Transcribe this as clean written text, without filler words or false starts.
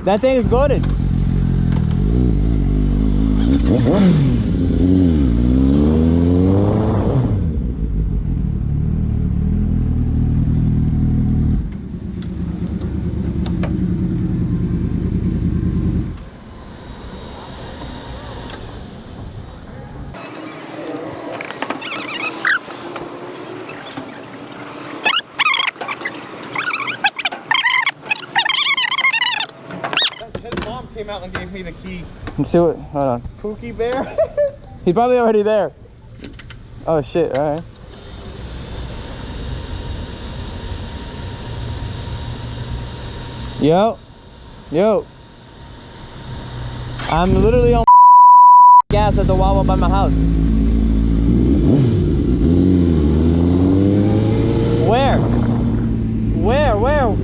That thing is goated. His mom came out and gave me the key. Let's see what, hold on. Pookie Bear. He's probably already there. Oh shit, alright. Yo. Yo. I'm literally on gas at the Wawa by my house. Where? Where?